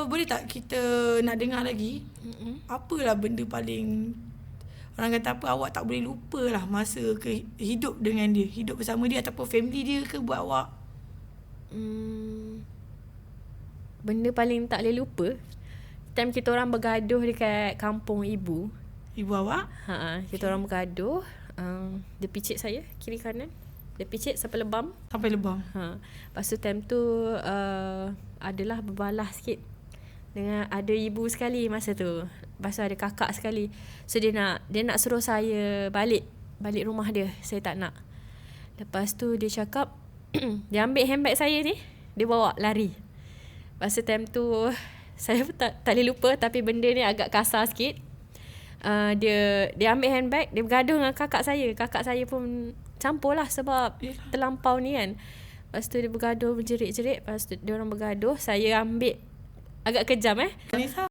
boleh tak kita nak dengar lagi apalah benda paling, orang kata apa, awak tak boleh lupa lah masa hidup dengan dia, hidup bersama dia ataupun family dia ke buat awak? Benda paling tak boleh lupa time kita orang bergaduh dekat kampung ibu. Ibu awak? Kita orang bergaduh. Dia picit saya kiri kanan. Dia picit sampai lebam. Sampai lebam. Lepas tu time tu adalah berbalah sikit dengan ada ibu sekali masa tu. Lepas tu ada kakak sekali. So dia nak suruh saya balik rumah dia. Saya tak nak. Lepas tu dia cakap dia ambil handbag saya ni, dia bawa lari. Lepas tu time tu saya pun tak boleh lupa, tapi benda ni agak kasar sikit. Dia ambil handbag, dia bergaduh dengan kakak saya. Kakak saya pun campur lah sebab terlampau ni kan. Lepas tu dia bergaduh, berjerit-jerit. Lepas tu dia orang bergaduh, saya ambil, agak kejam Nisa,